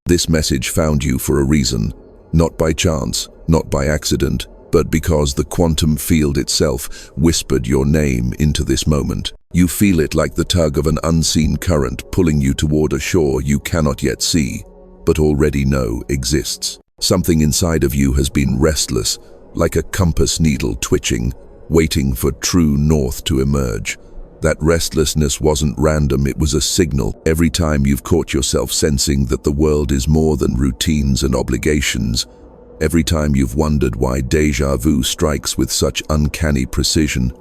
This message found you for a reason, not by chance, not by accident, but because the quantum field itself whispered your name into this moment. You feel it like the tug of an unseen current pulling you toward a shore you cannot yet see, but already know exists. Something inside of you has been restless, like a compass needle twitching, waiting for true north to emerge. That restlessness wasn't random, it was a signal. Every time you've caught yourself sensing that the world is more than routines and obligations, every time you've wondered why déjà vu strikes with such uncanny precision,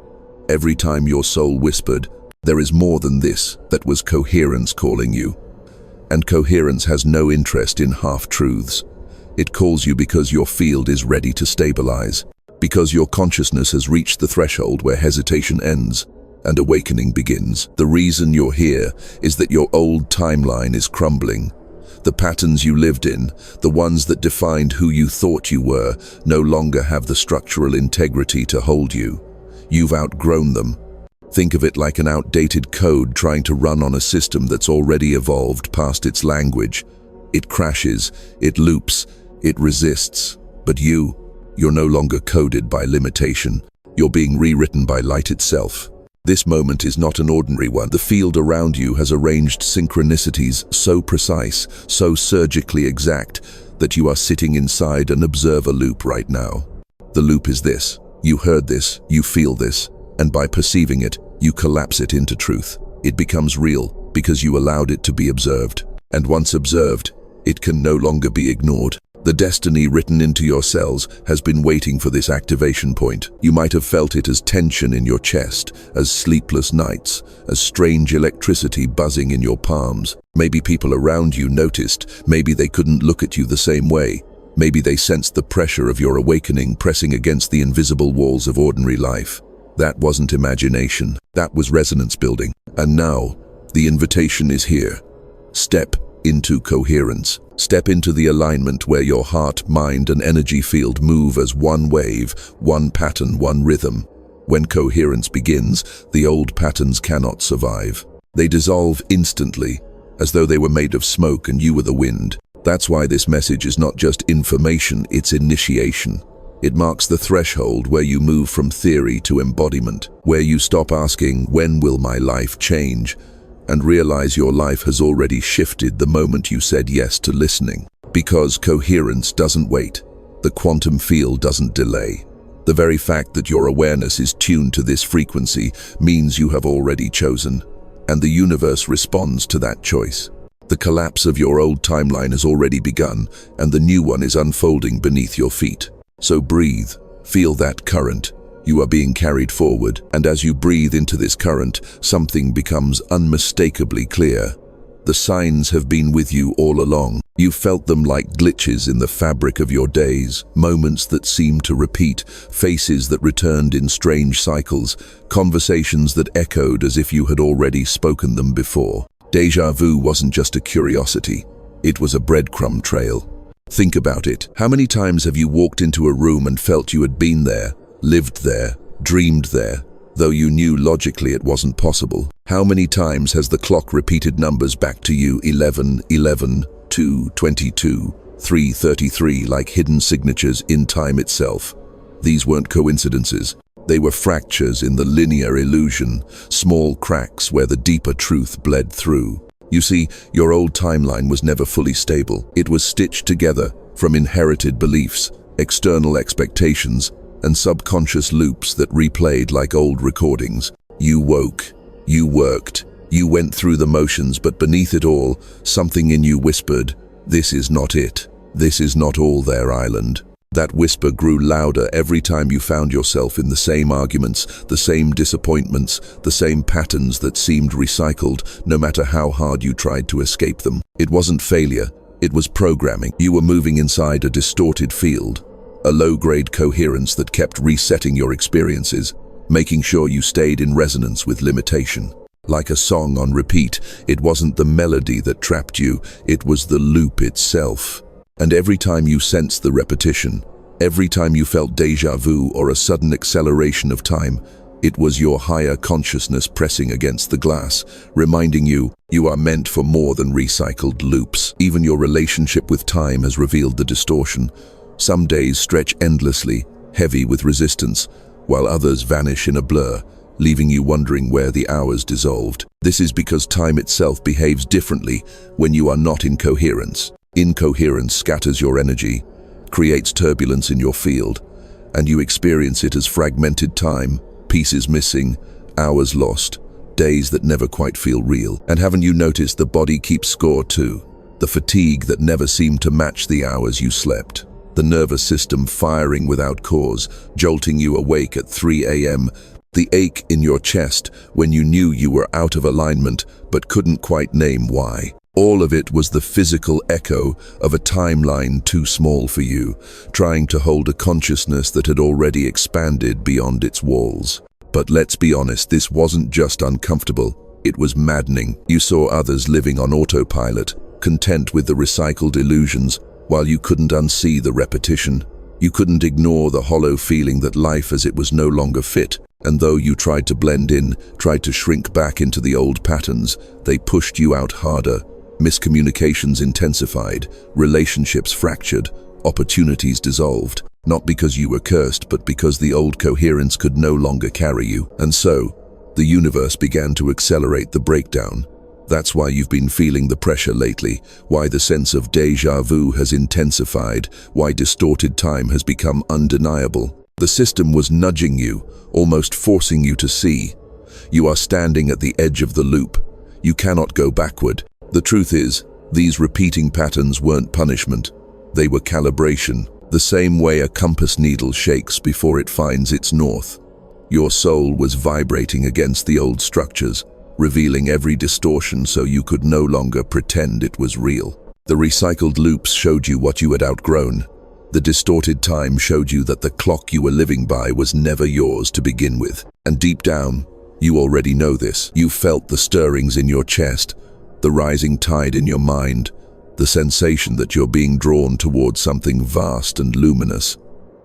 every time your soul whispered, there is more than this, that was coherence calling you. And coherence has no interest in half-truths. It calls you because your field is ready to stabilize, because your consciousness has reached the threshold where hesitation ends and awakening begins. The reason you're here is that your old timeline is crumbling. The patterns you lived in, the ones that defined who you thought you were, no longer have the structural integrity to hold you. You've outgrown them. Think of it like an outdated code trying to run on a system that's already evolved past its language. It crashes, it loops, it resists. But you're no longer coded by limitation. You're being rewritten by light itself. This moment is not an ordinary one. The field around you has arranged synchronicities so precise, so surgically exact, that you are sitting inside an observer loop right now. The loop is this. You heard this, you feel this, and by perceiving it, you collapse it into truth. It becomes real because you allowed it to be observed. And once observed, it can no longer be ignored. The destiny written into your cells has been waiting for this activation point. You might have felt it as tension in your chest, as sleepless nights, as strange electricity buzzing in your palms. Maybe people around you noticed, maybe they couldn't look at you the same way. Maybe they sensed the pressure of your awakening pressing against the invisible walls of ordinary life. That wasn't imagination, that was resonance building. And now, the invitation is here. Step into coherence. Step into the alignment where your heart, mind, and energy field move as one wave, one pattern, one rhythm. When coherence begins, the old patterns cannot survive. They dissolve instantly, as though they were made of smoke and you were the wind. That's why this message is not just information, it's initiation. It marks the threshold where you move from theory to embodiment, where you stop asking, when will my life change? And realize your life has already shifted the moment you said yes to listening. Because coherence doesn't wait. The quantum field doesn't delay. The very fact that your awareness is tuned to this frequency means you have already chosen, and the universe responds to that choice. The collapse of your old timeline has already begun, and the new one is unfolding beneath your feet. So breathe, feel that current. You are being carried forward, and as you breathe into this current, something becomes unmistakably clear. The signs have been with you all along. You felt them like glitches in the fabric of your days, moments that seemed to repeat, faces that returned in strange cycles, conversations that echoed as if you had already spoken them before. Déjà vu wasn't just a curiosity, it was a breadcrumb trail. Think about it. How many times have you walked into a room and felt you had been there, lived there, dreamed there, though you knew logically it wasn't possible? How many times has the clock repeated numbers back to you, 11, 11, 2, 22, 3:33, like hidden signatures in time itself? These weren't coincidences. They were fractures in the linear illusion, small cracks where the deeper truth bled through. You see, your old timeline was never fully stable. It was stitched together from inherited beliefs, external expectations, and subconscious loops that replayed like old recordings. You woke, you worked, you went through the motions, but beneath it all, something in you whispered, "This is not it. This is not all their island." That whisper grew louder every time you found yourself in the same arguments, the same disappointments, the same patterns that seemed recycled, no matter how hard you tried to escape them. It wasn't failure, it was programming. You were moving inside a distorted field, a low-grade coherence that kept resetting your experiences, making sure you stayed in resonance with limitation. Like a song on repeat, it wasn't the melody that trapped you, it was the loop itself. And every time you sensed the repetition, every time you felt déjà vu or a sudden acceleration of time, It was your higher consciousness pressing against the glass, reminding you you are meant for more than recycled loops. Even your relationship with time has revealed the distortion. Some days stretch endlessly, heavy with resistance, while others vanish in a blur, leaving you wondering where the hours dissolved. This is because time itself behaves differently when you are not in coherence. Incoherence scatters your energy, creates turbulence in your field, and you experience it as fragmented time, pieces missing, hours lost, days that never quite feel real. And haven't you noticed the body keeps score too? The fatigue that never seemed to match the hours you slept. The nervous system firing without cause, jolting you awake at 3 a.m., the ache in your chest when you knew you were out of alignment but couldn't quite name why. All of it was the physical echo of a timeline too small for you, trying to hold a consciousness that had already expanded beyond its walls. But let's be honest, this wasn't just uncomfortable, it was maddening. You saw others living on autopilot, content with the recycled illusions, while you couldn't unsee the repetition. You couldn't ignore the hollow feeling that life as it was no longer fit. And though you tried to blend in, tried to shrink back into the old patterns, they pushed you out harder. Miscommunications intensified, relationships fractured, opportunities dissolved, not because you were cursed, but because the old coherence could no longer carry you. And so, the universe began to accelerate the breakdown. That's why you've been feeling the pressure lately, why the sense of déjà vu has intensified, why distorted time has become undeniable. The system was nudging you, almost forcing you to see. You are standing at the edge of the loop. You cannot go backward. The truth is, these repeating patterns weren't punishment. They were calibration, the same way a compass needle shakes before it finds its north. Your soul was vibrating against the old structures, revealing every distortion so you could no longer pretend it was real. The recycled loops showed you what you had outgrown. The distorted time showed you that the clock you were living by was never yours to begin with. And deep down, you already know this. You felt the stirrings in your chest, the rising tide in your mind, the sensation that you're being drawn towards something vast and luminous.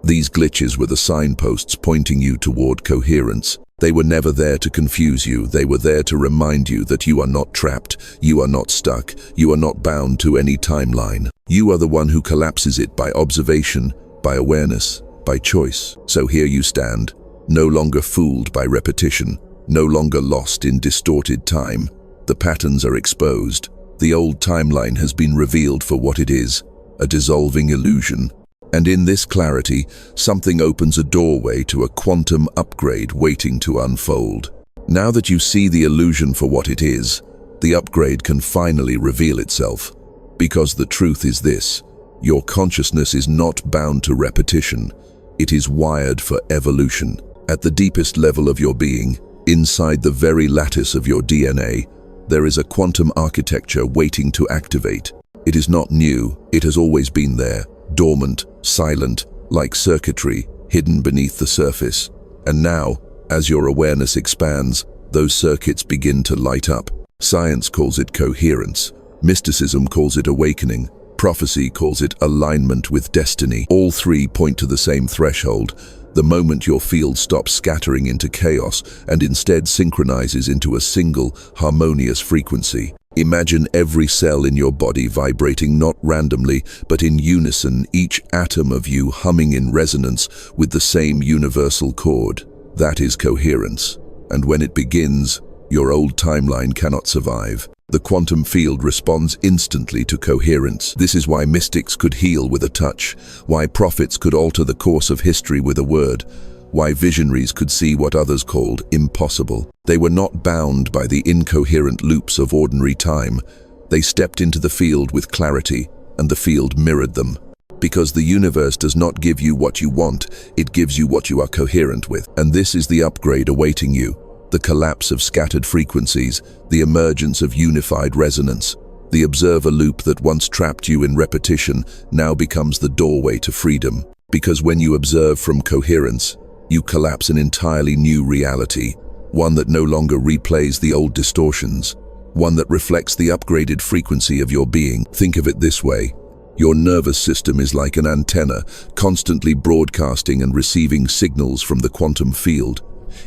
These glitches were the signposts pointing you toward coherence. They were never there to confuse you. They were there to remind you that you are not trapped, you are not stuck, you are not bound to any timeline. You are the one who collapses it by observation, by awareness, by choice. So here you stand, no longer fooled by repetition, no longer lost in distorted time. The patterns are exposed. The old timeline has been revealed for what it is, a dissolving illusion. And in this clarity, something opens a doorway to a quantum upgrade waiting to unfold. Now that you see the illusion for what it is, the upgrade can finally reveal itself. Because the truth is this: your consciousness is not bound to repetition. It is wired for evolution. At the deepest level of your being, inside the very lattice of your DNA, there is a quantum architecture waiting to activate. It is not new, it has always been there, dormant, silent, like circuitry, hidden beneath the surface. And now, as your awareness expands, those circuits begin to light up. Science calls it coherence, mysticism calls it awakening, prophecy calls it alignment with destiny. All three point to the same threshold: the moment your field stops scattering into chaos and instead synchronizes into a single, harmonious frequency. Imagine every cell in your body vibrating not randomly, but in unison, each atom of you humming in resonance with the same universal chord. That is coherence. And when it begins, your old timeline cannot survive. The quantum field responds instantly to coherence. This is why mystics could heal with a touch, why prophets could alter the course of history with a word, why visionaries could see what others called impossible. They were not bound by the incoherent loops of ordinary time. They stepped into the field with clarity, and the field mirrored them. Because the universe does not give you what you want, it gives you what you are coherent with. And this is the upgrade awaiting you: the collapse of scattered frequencies, the emergence of unified resonance. The observer loop that once trapped you in repetition now becomes the doorway to freedom. Because when you observe from coherence, you collapse an entirely new reality, one that no longer replays the old distortions, one that reflects the upgraded frequency of your being. Think of it this way: your nervous system is like an antenna, constantly broadcasting and receiving signals from the quantum field.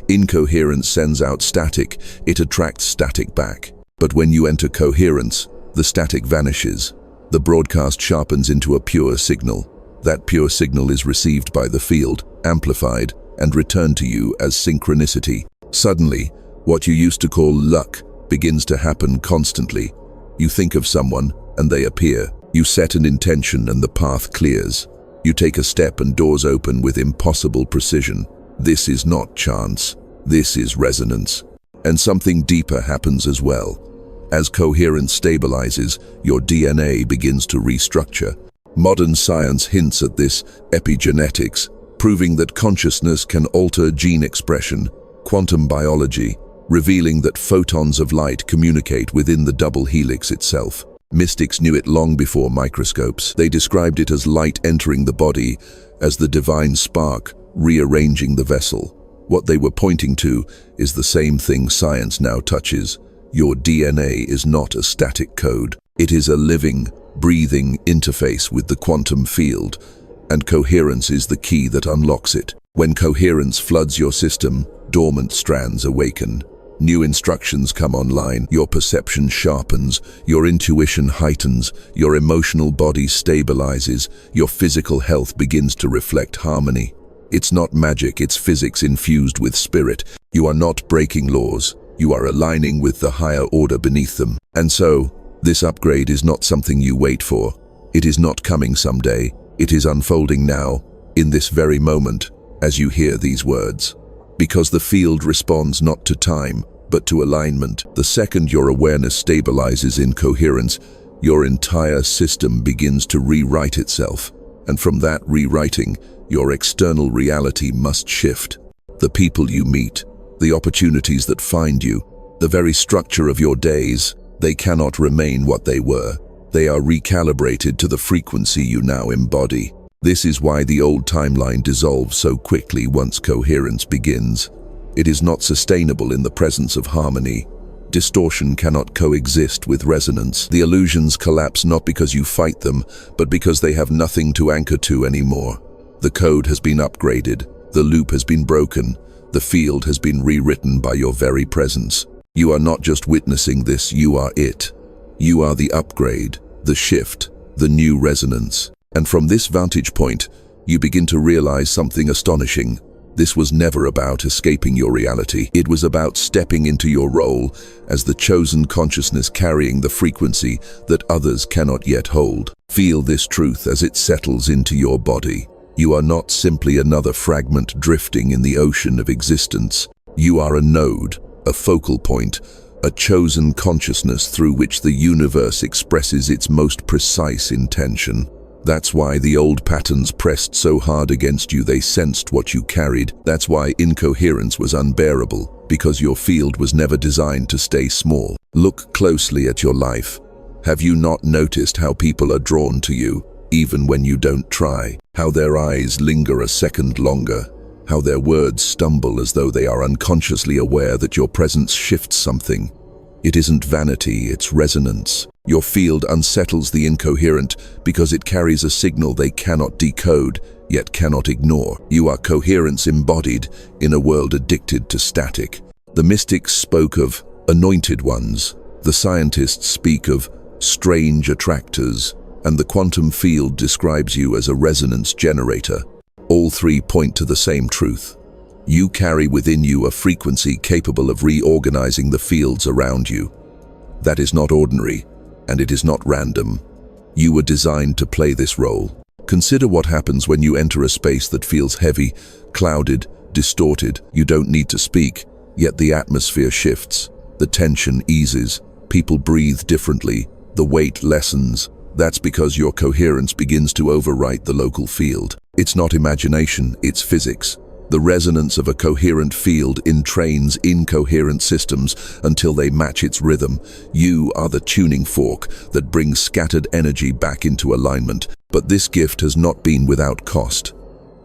Incoherence sends out static, it attracts static back. But when you enter coherence, the static vanishes. The broadcast sharpens into a pure signal. That pure signal is received by the field, amplified, and returned to you as synchronicity. Suddenly, what you used to call luck begins to happen constantly. You think of someone, and they appear. You set an intention, and the path clears. You take a step, and doors open with impossible precision. This is not chance. This is resonance. And something deeper happens as well. As coherence stabilizes, your DNA begins to restructure. Modern science hints at this: epigenetics, proving that consciousness can alter gene expression; quantum biology, revealing that photons of light communicate within the double helix itself. Mystics knew it long before microscopes. They described it as light entering the body, as the divine spark rearranging the vessel. What they were pointing to is the same thing science now touches. Your DNA is not a static code. It is a living, breathing interface with the quantum field, and coherence is the key that unlocks it. When coherence floods your system, dormant strands awaken. New instructions come online, your perception sharpens, your intuition heightens, your emotional body stabilizes, your physical health begins to reflect harmony. It's not magic, it's physics infused with spirit. You are not breaking laws, you are aligning with the higher order beneath them. And so, this upgrade is not something you wait for. It is not coming someday. It is unfolding now, in this very moment, as you hear these words. Because the field responds not to time, but to alignment. The second your awareness stabilizes in coherence, your entire system begins to rewrite itself. And from that rewriting, your external reality must shift. The people you meet, the opportunities that find you, the very structure of your days, they cannot remain what they were. They are recalibrated to the frequency you now embody. This is why the old timeline dissolves so quickly once coherence begins. It is not sustainable in the presence of harmony. Distortion cannot coexist with resonance. The illusions collapse not because you fight them, but because they have nothing to anchor to anymore. The code has been upgraded, the loop has been broken, the field has been rewritten by your very presence. You are not just witnessing this, you are it. You are the upgrade, the shift, the new resonance. And from this vantage point, you begin to realize something astonishing. This was never about escaping your reality. It was about stepping into your role as the chosen consciousness carrying the frequency that others cannot yet hold. Feel this truth as it settles into your body. You are not simply another fragment drifting in the ocean of existence. You are a node, a focal point, a chosen consciousness through which the universe expresses its most precise intention. That's why the old patterns pressed so hard against you, they sensed what you carried. That's why incoherence was unbearable, because your field was never designed to stay small. Look closely at your life. Have you not noticed how people are drawn to you, even when you don't try? How their eyes linger a second longer? How their words stumble as though they are unconsciously aware that your presence shifts something? It isn't vanity, it's resonance. Your field unsettles the incoherent because it carries a signal they cannot decode, yet cannot ignore. You are coherence embodied in a world addicted to static. The mystics spoke of anointed ones. The scientists speak of strange attractors. And the quantum field describes you as a resonance generator. All three point to the same truth. You carry within you a frequency capable of reorganizing the fields around you. That is not ordinary, and it is not random. You were designed to play this role. Consider what happens when you enter a space that feels heavy, clouded, distorted. You don't need to speak, yet the atmosphere shifts. The tension eases. People breathe differently. The weight lessens. That's because your coherence begins to overwrite the local field. It's not imagination, it's physics. The resonance of a coherent field entrains incoherent systems until they match its rhythm. You are the tuning fork that brings scattered energy back into alignment. But this gift has not been without cost.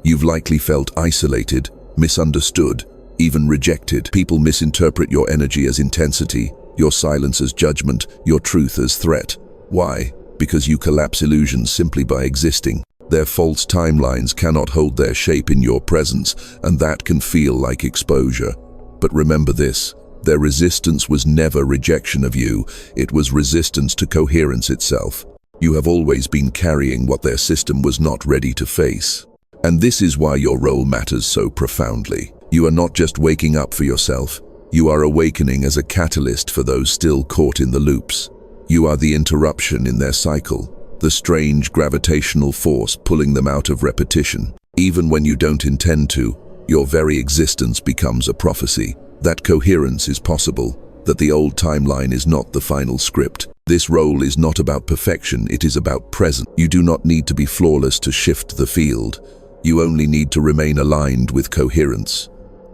You've likely felt isolated, misunderstood, even rejected. People misinterpret your energy as intensity, your silence as judgment, your truth as threat. Why? Because you collapse illusions simply by existing. Their false timelines cannot hold their shape in your presence, and that can feel like exposure. But remember this, their resistance was never rejection of you, it was resistance to coherence itself. You have always been carrying what their system was not ready to face. And this is why your role matters so profoundly. You are not just waking up for yourself, you are awakening as a catalyst for those still caught in the loops. You are the interruption in their cycle, the strange gravitational force pulling them out of repetition. Even when you don't intend to, your very existence becomes a prophecy. That coherence is possible, that the old timeline is not the final script. This role is not about perfection, it is about presence. You do not need to be flawless to shift the field. You only need to remain aligned with coherence.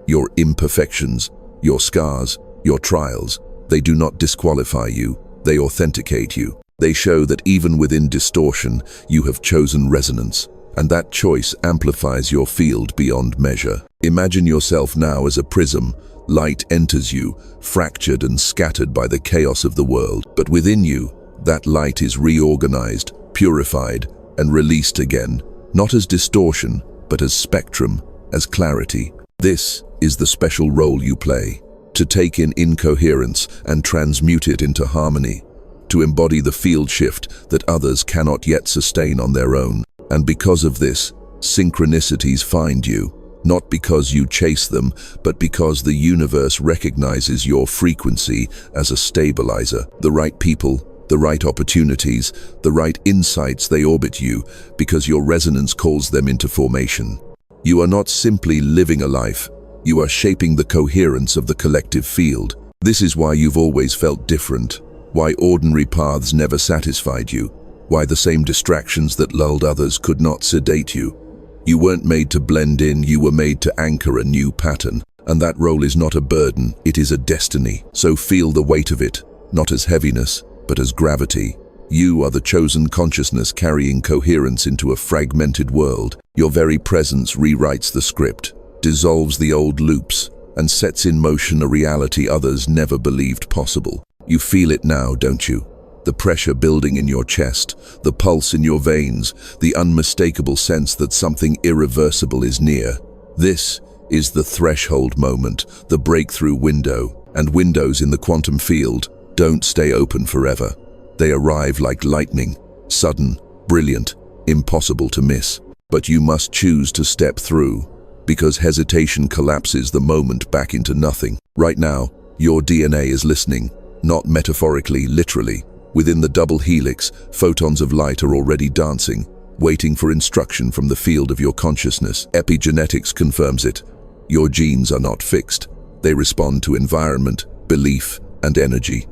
Your imperfections, your scars, your trials, they do not disqualify you, they authenticate you. They show that even within distortion, you have chosen resonance, and that choice amplifies your field beyond measure. Imagine yourself now as a prism. Light enters you, fractured and scattered by the chaos of the world. But within you, that light is reorganized, purified, and released again, not as distortion, but as spectrum, as clarity. This is the special role you play, to take in incoherence and transmute it into harmony, to embody the field shift that others cannot yet sustain on their own. And because of this, synchronicities find you, not because you chase them, but because the universe recognizes your frequency as a stabilizer. The right people, the right opportunities, the right insights, they orbit you because your resonance calls them into formation. You are not simply living a life, you are shaping the coherence of the collective field. This is why you've always felt different, why ordinary paths never satisfied you, why the same distractions that lulled others could not sedate you. You weren't made to blend in, you were made to anchor a new pattern. And that role is not a burden, it is a destiny. So feel the weight of it, not as heaviness, but as gravity. You are the chosen consciousness carrying coherence into a fragmented world. Your very presence rewrites the script, dissolves the old loops, and sets in motion a reality others never believed possible. You feel it now, don't you? The pressure building in your chest, the pulse in your veins, the unmistakable sense that something irreversible is near. This is the threshold moment, the breakthrough window. And windows in the quantum field don't stay open forever. They arrive like lightning, sudden, brilliant, impossible to miss. But you must choose to step through, because hesitation collapses the moment back into nothing. Right now, your DNA is listening, not metaphorically, literally. Within the double helix, photons of light are already dancing, waiting for instruction from the field of your consciousness. Epigenetics confirms it. Your genes are not fixed. They respond to environment, belief, and energy.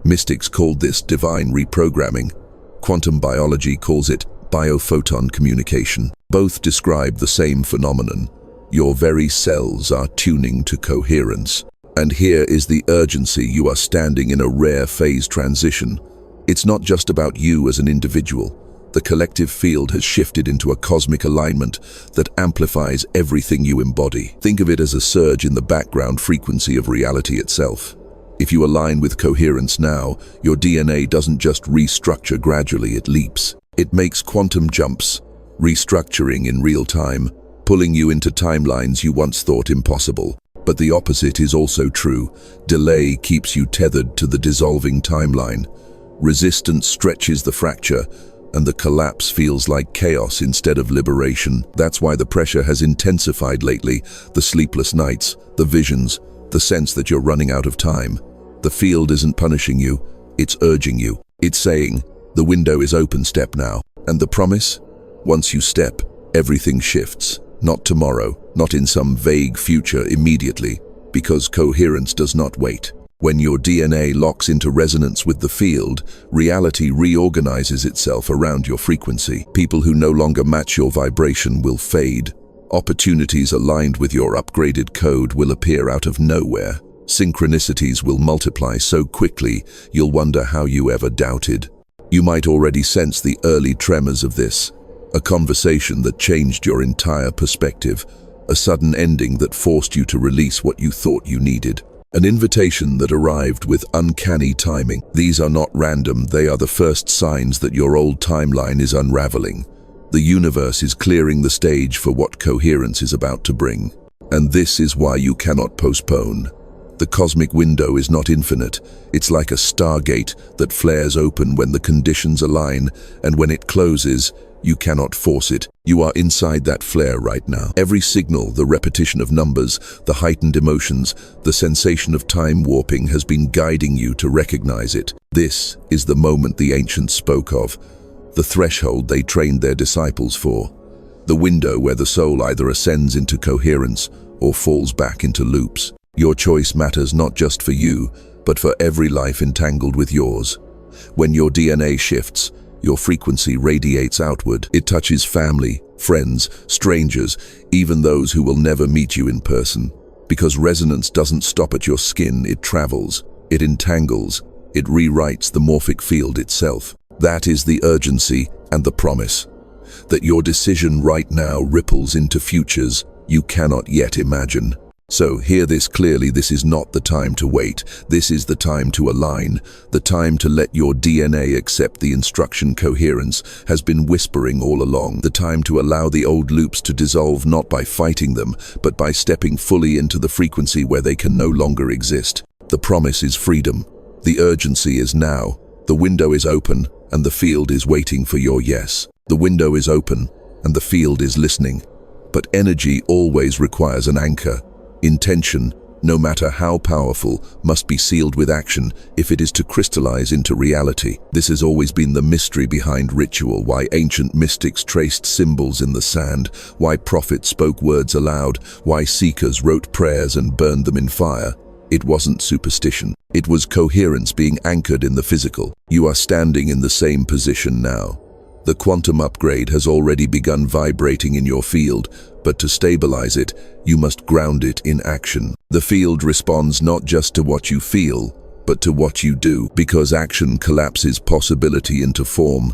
Mystics called this divine reprogramming. Quantum biology calls it biophoton communication. Both describe the same phenomenon. Your very cells are tuning to coherence. And here is the urgency. You are standing in a rare phase transition. It's not just about you as an individual. The collective field has shifted into a cosmic alignment that amplifies everything you embody. Think of it as a surge in the background frequency of reality itself. If you align with coherence now, your DNA doesn't just restructure gradually, it leaps. It makes quantum jumps, restructuring in real time, pulling you into timelines you once thought impossible. But the opposite is also true. Delay keeps you tethered to the dissolving timeline. Resistance stretches the fracture, and the collapse feels like chaos instead of liberation. That's why the pressure has intensified lately. The sleepless nights, the visions, the sense that you're running out of time. The field isn't punishing you, it's urging you. It's saying, the window is open, step now. And the promise? Once you step, everything shifts. Not tomorrow, not in some vague future, immediately, because coherence does not wait. When your DNA locks into resonance with the field, reality reorganizes itself around your frequency. People who no longer match your vibration will fade. Opportunities aligned with your upgraded code will appear out of nowhere. Synchronicities will multiply so quickly, you'll wonder how you ever doubted. You might already sense the early tremors of this. A conversation that changed your entire perspective. A sudden ending that forced you to release what you thought you needed. An invitation that arrived with uncanny timing. These are not random, they are the first signs that your old timeline is unraveling. The universe is clearing the stage for what coherence is about to bring. And this is why you cannot postpone. The cosmic window is not infinite. It's like a stargate that flares open when the conditions align, and when it closes, you cannot force it. You are inside that flare right now. Every signal, the repetition of numbers, the heightened emotions, the sensation of time warping has been guiding you to recognize it. This is the moment the ancients spoke of, the threshold they trained their disciples for, the window where the soul either ascends into coherence or falls back into loops. Your choice matters not just for you, but for every life entangled with yours. When your DNA shifts, your frequency radiates outward. It touches family, friends, strangers, even those who will never meet you in person. Because resonance doesn't stop at your skin, it travels, it entangles, it rewrites the morphic field itself. That is the urgency and the promise. That your decision right now ripples into futures you cannot yet imagine. So hear this clearly, this is not the time to wait. This is the time to align, the time to let your DNA accept the instruction coherence has been whispering all along, the time to allow the old loops to dissolve not by fighting them, but by stepping fully into the frequency where they can no longer exist. The promise is freedom. The urgency is now. The window is open, and the field is waiting for your yes. The window is open, and the field is listening. But energy always requires an anchor. Intention, no matter how powerful, must be sealed with action if it is to crystallize into reality. This has always been the mystery behind ritual, why ancient mystics traced symbols in the sand, why prophets spoke words aloud, why seekers wrote prayers and burned them in fire. It wasn't superstition. It was coherence being anchored in the physical. You are standing in the same position now. The quantum upgrade has already begun vibrating in your field, but to stabilize it, you must ground it in action. The field responds not just to what you feel, but to what you do, because action collapses possibility into form.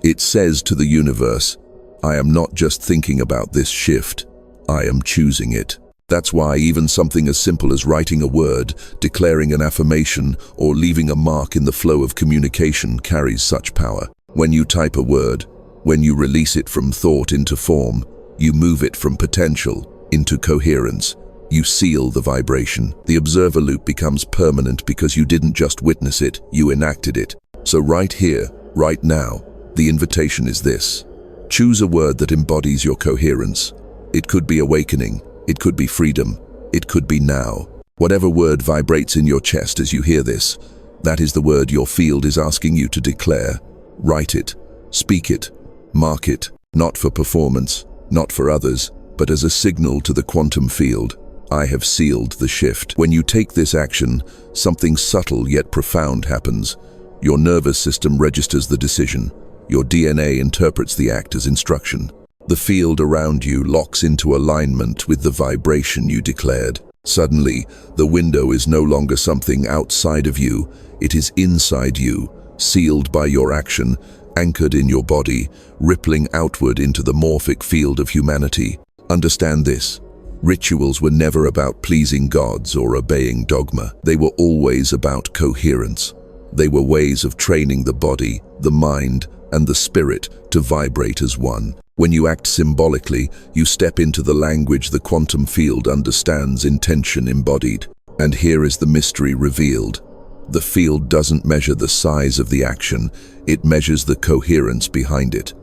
It says to the universe, I am not just thinking about this shift, I am choosing it. That's why even something as simple as writing a word, declaring an affirmation, or leaving a mark in the flow of communication carries such power. When you type a word, when you release it from thought into form, you move it from potential into coherence. You seal the vibration. The observer loop becomes permanent because you didn't just witness it, you enacted it. So right here, right now, the invitation is this. Choose a word that embodies your coherence. It could be awakening, it could be freedom, it could be now. Whatever word vibrates in your chest as you hear this, that is the word your field is asking you to declare. Write it, speak it, mark it, not for performance, not for others, but as a signal to the quantum field. I have sealed the shift. When you take this action, something subtle yet profound happens. Your nervous system registers the decision. Your DNA interprets the act as instruction. The field around you locks into alignment with the vibration you declared. Suddenly, the window is no longer something outside of you, it is inside you, sealed by your action, anchored in your body, rippling outward into the morphic field of humanity. Understand this. Rituals were never about pleasing gods or obeying dogma. They were always about coherence. They were ways of training the body, the mind, and the spirit to vibrate as one. When you act symbolically, you step into the language the quantum field understands, intention embodied. And here is the mystery revealed. The field doesn't measure the size of the action, it measures the coherence behind it.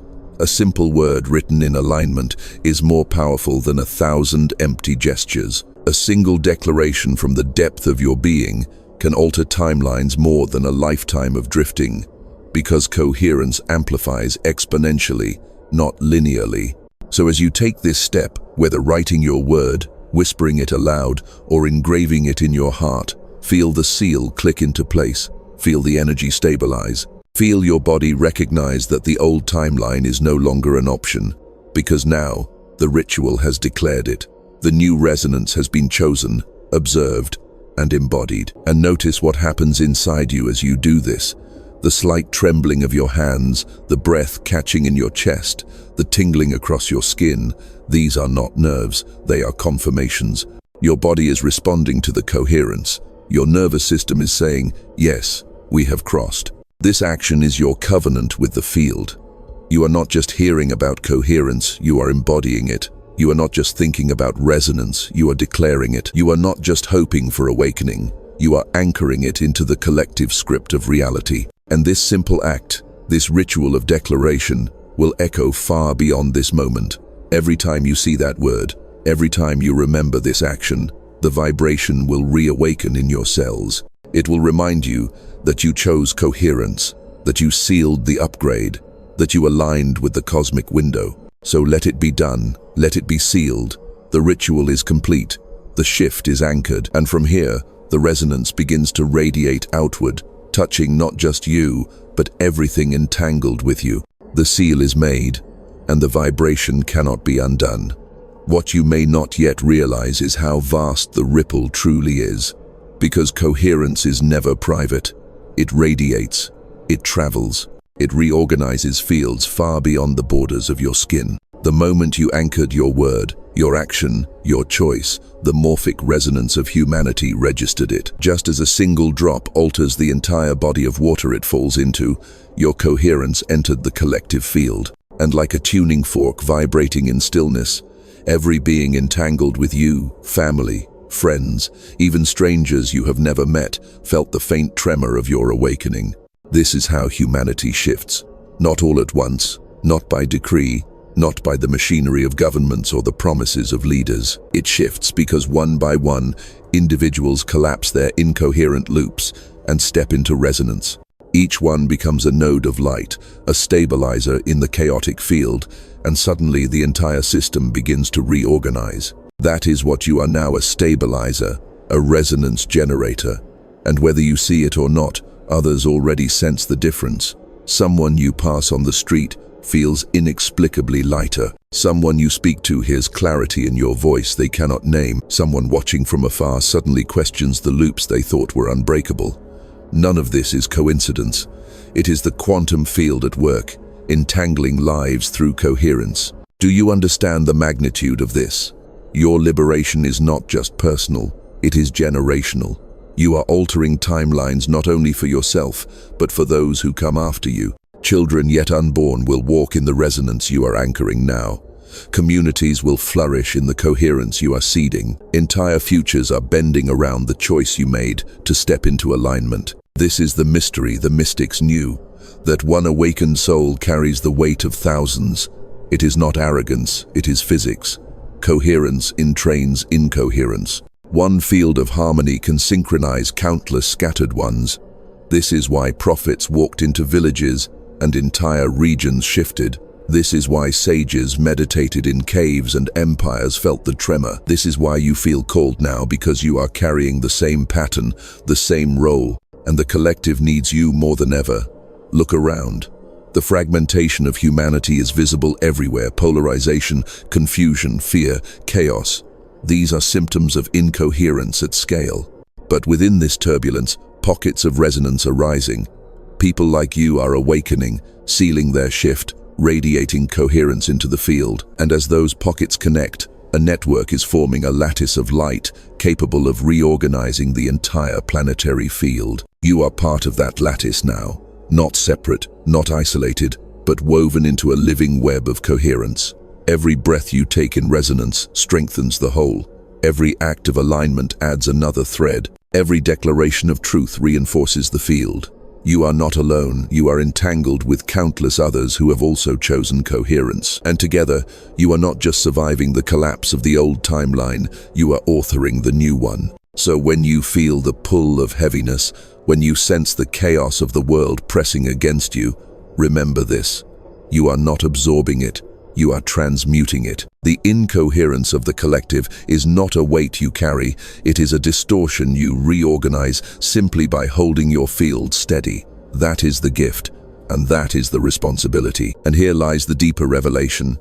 A simple word written in alignment is more powerful than 1,000 empty gestures. A single declaration from the depth of your being can alter timelines more than a lifetime of drifting, because coherence amplifies exponentially, not linearly. So as you take this step, whether writing your word, whispering it aloud, or engraving it in your heart, feel the seal click into place, feel the energy stabilize, feel your body recognize that the old timeline is no longer an option, because now the ritual has declared it. The new resonance has been chosen, observed, and embodied. And notice what happens inside you as you do this. The slight trembling of your hands, the breath catching in your chest, the tingling across your skin, these are not nerves, they are confirmations. Your body is responding to the coherence. Your nervous system is saying, yes, we have crossed. This action is your covenant with the field. You are not just hearing about coherence, you are embodying it. You are not just thinking about resonance, you are declaring it. You are not just hoping for awakening, you are anchoring it into the collective script of reality. And this simple act, this ritual of declaration, will echo far beyond this moment. Every time you see that word, every time you remember this action, the vibration will reawaken in your cells. It will remind you that you chose coherence, that you sealed the upgrade, that you aligned with the cosmic window. So let it be done, let it be sealed. The ritual is complete, the shift is anchored, and from here, the resonance begins to radiate outward, touching not just you, but everything entangled with you. The seal is made, and the vibration cannot be undone. What you may not yet realize is how vast the ripple truly is, because coherence is never private. It radiates, it travels, it reorganizes fields far beyond the borders of your skin. The moment you anchored your word, your action, your choice, the morphic resonance of humanity registered it. Just as a single drop alters the entire body of water it falls into, your coherence entered the collective field. And like a tuning fork vibrating in stillness, every being entangled with you, family, friends, even strangers you have never met, felt the faint tremor of your awakening. This is how humanity shifts. Not all at once, not by decree, not by the machinery of governments or the promises of leaders. It shifts because one by one, individuals collapse their incoherent loops and step into resonance. Each one becomes a node of light, a stabilizer in the chaotic field, and suddenly the entire system begins to reorganize. That is what you are now, a stabilizer, a resonance generator. And whether you see it or not, others already sense the difference. Someone you pass on the street feels inexplicably lighter. Someone you speak to hears clarity in your voice they cannot name. Someone watching from afar suddenly questions the loops they thought were unbreakable. None of this is coincidence. It is the quantum field at work, entangling lives through coherence. Do you understand the magnitude of this? Your liberation is not just personal, it is generational. You are altering timelines not only for yourself, but for those who come after you. Children yet unborn will walk in the resonance you are anchoring now. Communities will flourish in the coherence you are seeding. Entire futures are bending around the choice you made to step into alignment. This is the mystery the mystics knew, that one awakened soul carries the weight of thousands. It is not arrogance, it is physics. Coherence entrains incoherence. One field of harmony can synchronize countless scattered ones. This is why prophets walked into villages and entire regions shifted. This is why sages meditated in caves and empires felt the tremor. This is why you feel called now, because you are carrying the same pattern, the same role, and the collective needs you more than ever. Look around. The fragmentation of humanity is visible everywhere. Polarization, confusion, fear, chaos. These are symptoms of incoherence at scale. But within this turbulence, pockets of resonance are rising. People like you are awakening, sealing their shift, radiating coherence into the field. And as those pockets connect, a network is forming, a lattice of light capable of reorganizing the entire planetary field. You are part of that lattice now, not separate, not isolated, but woven into a living web of coherence. Every breath you take in resonance strengthens the whole. Every act of alignment adds another thread. Every declaration of truth reinforces the field. You are not alone, you are entangled with countless others who have also chosen coherence. And together, you are not just surviving the collapse of the old timeline, you are authoring the new one. So when you feel the pull of heaviness, when you sense the chaos of the world pressing against you, remember this: you are not absorbing it, you are transmuting it. The incoherence of the collective is not a weight you carry, it is a distortion you reorganize simply by holding your field steady. That is the gift, and that is the responsibility. And here lies the deeper revelation.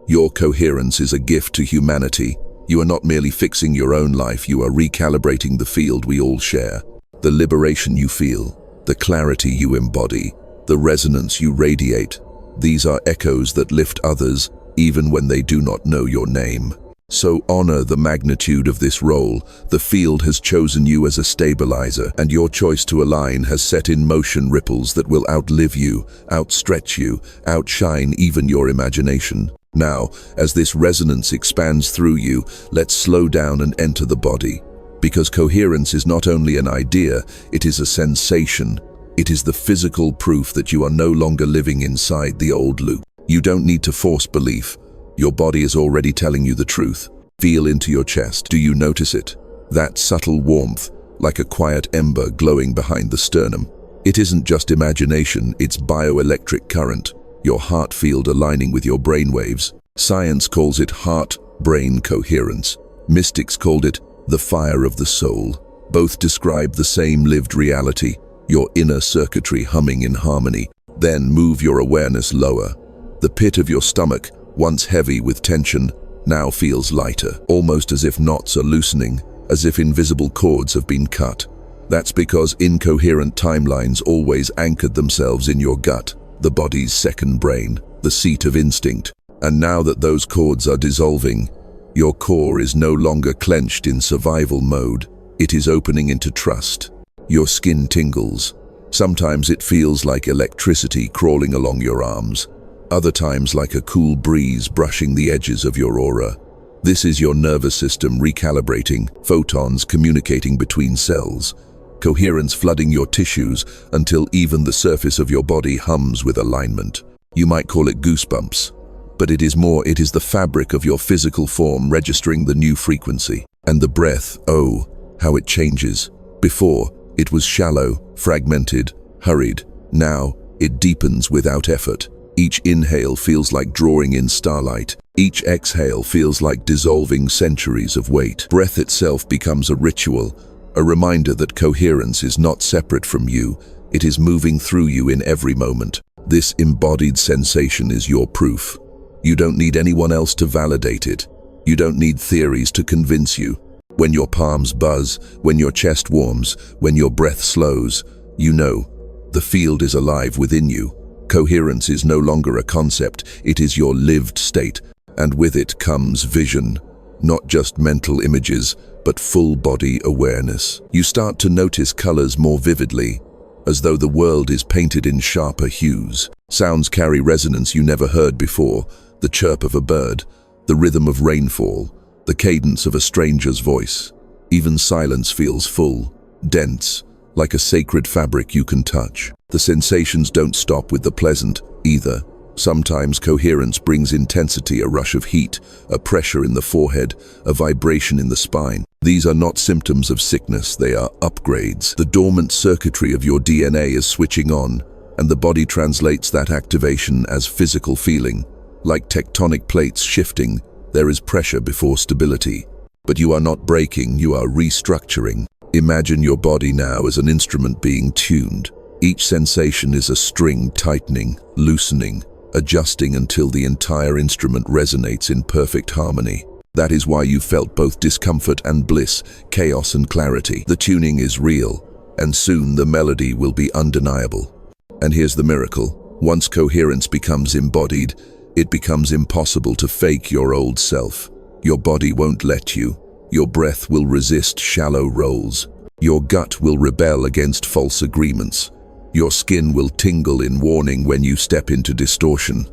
Your coherence is a gift to humanity. You are not merely fixing your own life, you are recalibrating the field we all share. The liberation you feel, the clarity you embody, the resonance you radiate, these are echoes that lift others even when they do not know your name. So honor the magnitude of this role. The field has chosen you as a stabilizer, and your choice to align has set in motion ripples that will outlive you, outstretch you, outshine even your imagination. Now, as this resonance expands through you, let's slow down and enter the body. Because coherence is not only an idea, it is a sensation. It is the physical proof that you are no longer living inside the old loop. You don't need to force belief. Your body is already telling you the truth. Feel into your chest. Do you notice it? That subtle warmth, like a quiet ember glowing behind the sternum. It isn't just imagination, it's bioelectric current, your heart field aligning with your brain waves. Science calls it heart-brain coherence. Mystics called it the fire of the soul. Both describe the same lived reality, your inner circuitry humming in harmony. Then move your awareness lower. The pit of your stomach, once heavy with tension, now feels lighter, almost as if knots are loosening, as if invisible cords have been cut. That's because incoherent timelines always anchored themselves in your gut, the body's second brain, the seat of instinct. And now that those cords are dissolving, your core is no longer clenched in survival mode. It is opening into trust. Your skin tingles. Sometimes it feels like electricity crawling along your arms. Other times like a cool breeze brushing the edges of your aura. This is your nervous system recalibrating, photons communicating between cells, coherence flooding your tissues until even the surface of your body hums with alignment. You might call it goosebumps, but it is more, it is the fabric of your physical form registering the new frequency. And the breath, oh, how it changes. Before, it was shallow, fragmented, hurried. Now, it deepens without effort. Each inhale feels like drawing in starlight. Each exhale feels like dissolving centuries of weight. Breath itself becomes a ritual, a reminder that coherence is not separate from you. It is moving through you in every moment. This embodied sensation is your proof. You don't need anyone else to validate it. You don't need theories to convince you. When your palms buzz, when your chest warms, when your breath slows, you know the field is alive within you. Coherence is no longer a concept, it is your lived state, and with it comes vision, not just mental images, but full-body awareness. You start to notice colors more vividly, as though the world is painted in sharper hues. Sounds carry resonance you never heard before, the chirp of a bird, the rhythm of rainfall, the cadence of a stranger's voice. Even silence feels full, dense, like a sacred fabric you can touch. The sensations don't stop with the pleasant, either. Sometimes coherence brings intensity, a rush of heat, a pressure in the forehead, a vibration in the spine. These are not symptoms of sickness, they are upgrades. The dormant circuitry of your DNA is switching on, and the body translates that activation as physical feeling. Like tectonic plates shifting, there is pressure before stability. But you are not breaking, you are restructuring. Imagine your body now as an instrument being tuned. Each sensation is a string tightening, loosening, adjusting until the entire instrument resonates in perfect harmony. That is why you felt both discomfort and bliss, chaos and clarity. The tuning is real, and soon the melody will be undeniable. And here's the miracle. Once coherence becomes embodied, it becomes impossible to fake your old self. Your body won't let you. Your breath will resist shallow rolls. Your gut will rebel against false agreements. Your skin will tingle in warning when you step into distortion.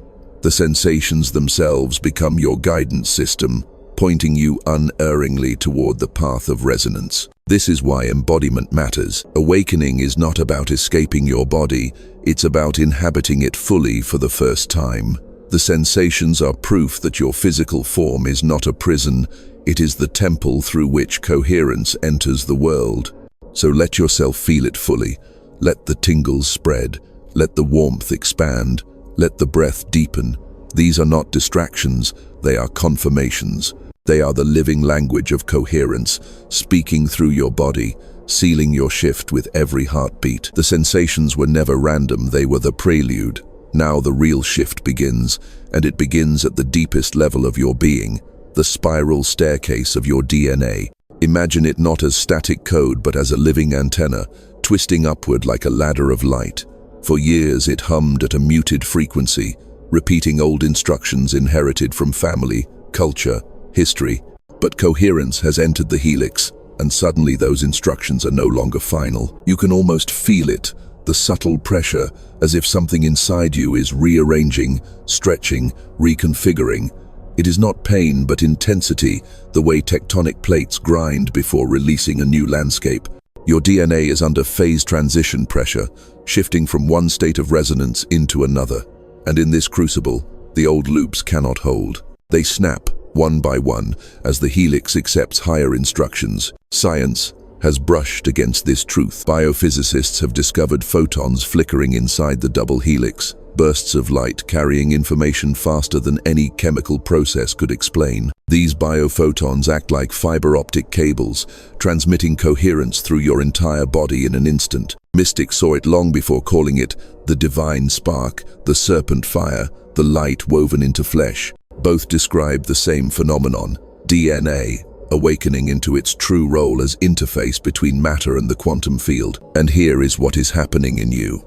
The sensations themselves become your guidance system, pointing you unerringly toward the path of resonance. This is why embodiment matters. Awakening is not about escaping your body, it's about inhabiting it fully for the first time. The sensations are proof that your physical form is not a prison, it is the temple through which coherence enters the world. So let yourself feel it fully. Let the tingles spread, let the warmth expand, let the breath deepen. These are not distractions, they are confirmations. They are the living language of coherence, speaking through your body, sealing your shift with every heartbeat. The sensations were never random, they were the prelude. Now the real shift begins, and it begins at the deepest level of your being, the spiral staircase of your DNA. Imagine it not as static code but as a living antenna, twisting upward like a ladder of light. For years it hummed at a muted frequency, repeating old instructions inherited from family, culture, history. But coherence has entered the helix, and suddenly those instructions are no longer final. You can almost feel it, the subtle pressure, as if something inside you is rearranging, stretching, reconfiguring. It is not pain but intensity, the way tectonic plates grind before releasing a new landscape. Your DNA is under phase transition pressure, shifting from one state of resonance into another. And in this crucible, the old loops cannot hold. They snap, one by one, as the helix accepts higher instructions. Science has brushed against this truth. Biophysicists have discovered photons flickering inside the double helix, bursts of light carrying information faster than any chemical process could explain. These biophotons act like fiber optic cables, transmitting coherence through your entire body in an instant. Mystics saw it long before calling it the divine spark, the serpent fire, the light woven into flesh. Both describe the same phenomenon, DNA, awakening into its true role as interface between matter and the quantum field. And here is what is happening in you.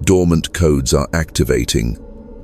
Dormant codes are activating.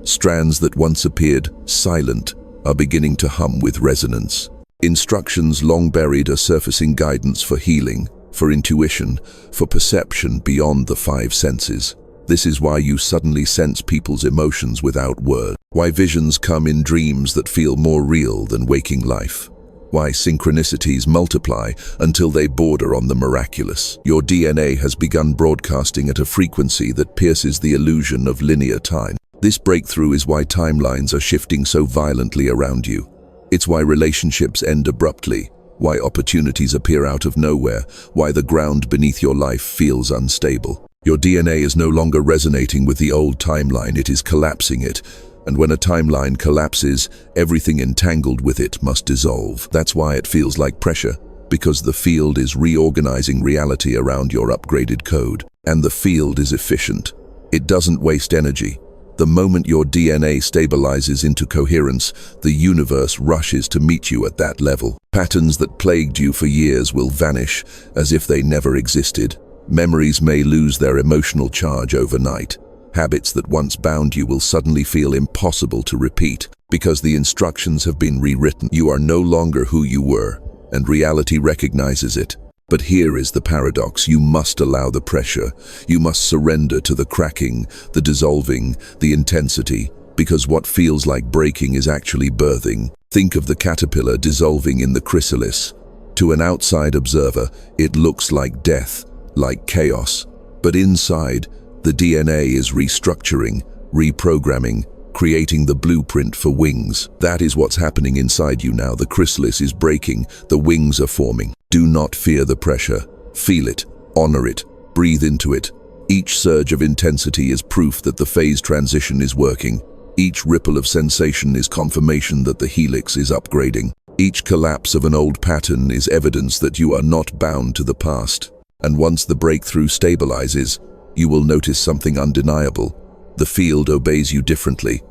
Strands that once appeared silent are beginning to hum with resonance. Instructions long buried are surfacing, guidance for healing, for intuition, for perception beyond the five senses. This is why you suddenly sense people's emotions without words. Why visions come in dreams that feel more real than waking life. Why synchronicities multiply until they border on the miraculous. Your DNA has begun broadcasting at a frequency that pierces the illusion of linear time. This breakthrough is why timelines are shifting so violently around you. It's why relationships end abruptly, why opportunities appear out of nowhere, why the ground beneath your life feels unstable. Your DNA is no longer resonating with the old timeline, it is collapsing it. And when a timeline collapses, everything entangled with it must dissolve. That's why it feels like pressure, because the field is reorganizing reality around your upgraded code. And the field is efficient. It doesn't waste energy. The moment your DNA stabilizes into coherence, the universe rushes to meet you at that level. Patterns that plagued you for years will vanish as if they never existed. Memories may lose their emotional charge overnight. Habits that once bound you will suddenly feel impossible to repeat because the instructions have been rewritten. You are no longer who you were, and reality recognizes it. But here is the paradox. You must allow the pressure. You must surrender to the cracking, the dissolving, the intensity, because what feels like breaking is actually birthing. Think of the caterpillar dissolving in the chrysalis. To an outside observer, it looks like death, like chaos. But inside, the DNA is restructuring, reprogramming, creating the blueprint for wings. That is what's happening inside you now. The chrysalis is breaking, the wings are forming. Do not fear the pressure. Feel it, honor it, breathe into it. Each surge of intensity is proof that the phase transition is working. Each ripple of sensation is confirmation that the helix is upgrading. Each collapse of an old pattern is evidence that you are not bound to the past. And once the breakthrough stabilizes, you will notice something undeniable. The field obeys you differently.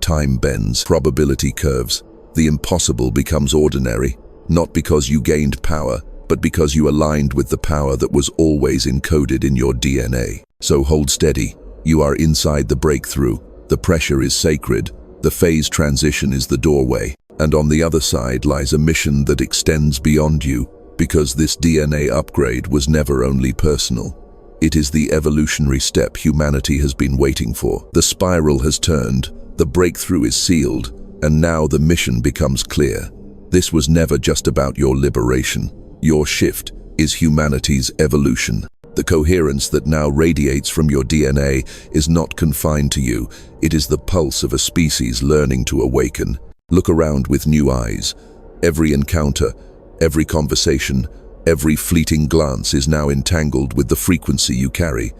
Time bends, probability curves. The impossible becomes ordinary, not because you gained power, but because you aligned with the power that was always encoded in your DNA. So hold steady. You are inside the breakthrough. The pressure is sacred. The phase transition is the doorway. And on the other side lies a mission that extends beyond you, because this DNA upgrade was never only personal. It is the evolutionary step humanity has been waiting for. The spiral has turned, the breakthrough is sealed, and now the mission becomes clear. This was never just about your liberation. Your shift is humanity's evolution. The coherence that now radiates from your DNA is not confined to you. It is the pulse of a species learning to awaken. Look around with new eyes. Every encounter, every conversation, every fleeting glance is now entangled with the frequency you carry.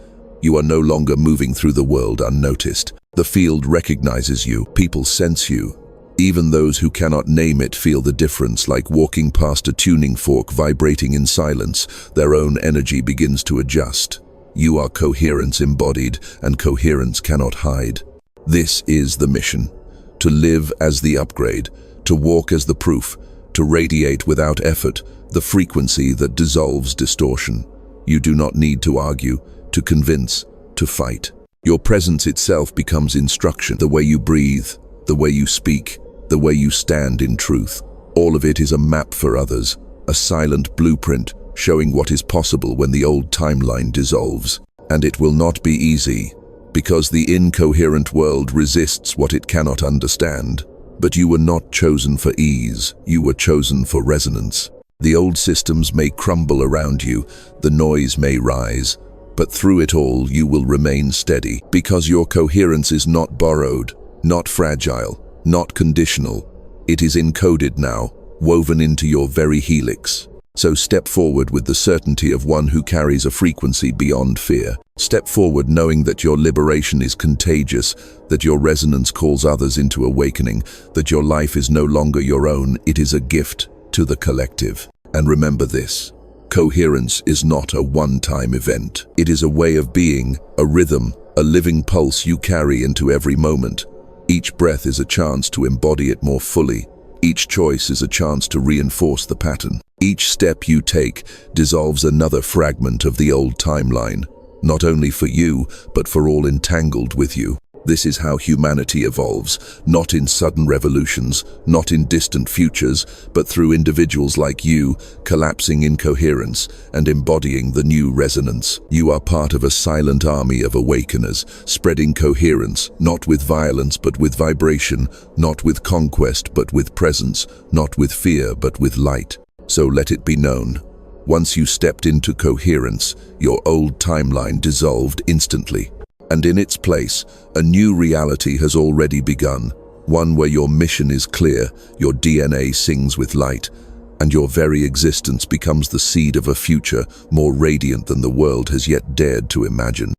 You are no longer moving through the world unnoticed. The field recognizes you. People sense you. Even those who cannot name it feel the difference, like walking past a tuning fork vibrating in silence. Their own energy begins to adjust. You are coherence embodied, and coherence cannot hide. This is the mission. To live as the upgrade, to walk as the proof, to radiate without effort, the frequency that dissolves distortion. You do not need to argue, to convince, to fight. Your presence itself becomes instruction. The way you breathe, the way you speak, the way you stand in truth. All of it is a map for others, a silent blueprint showing what is possible when the old timeline dissolves. And it will not be easy, because the incoherent world resists what it cannot understand. But you were not chosen for ease, you were chosen for resonance. The old systems may crumble around you, the noise may rise, but through it all you will remain steady, because your coherence is not borrowed, not fragile, not conditional. It is encoded now, woven into your very helix. So step forward with the certainty of one who carries a frequency beyond fear. Step forward knowing that your liberation is contagious, that your resonance calls others into awakening, that your life is no longer your own, it is a gift to the collective. And remember this, coherence is not a one-time event. It is a way of being, a rhythm, a living pulse you carry into every moment. Each breath is a chance to embody it more fully. Each choice is a chance to reinforce the pattern. Each step you take dissolves another fragment of the old timeline, not only for you, but for all entangled with you. This is how humanity evolves, not in sudden revolutions, not in distant futures, but through individuals like you, collapsing in coherence and embodying the new resonance. You are part of a silent army of awakeners, spreading coherence, not with violence but with vibration, not with conquest but with presence, not with fear but with light. So let it be known, once you stepped into coherence, your old timeline dissolved instantly. And in its place, a new reality has already begun, one where your mission is clear, your DNA sings with light, and your very existence becomes the seed of a future more radiant than the world has yet dared to imagine.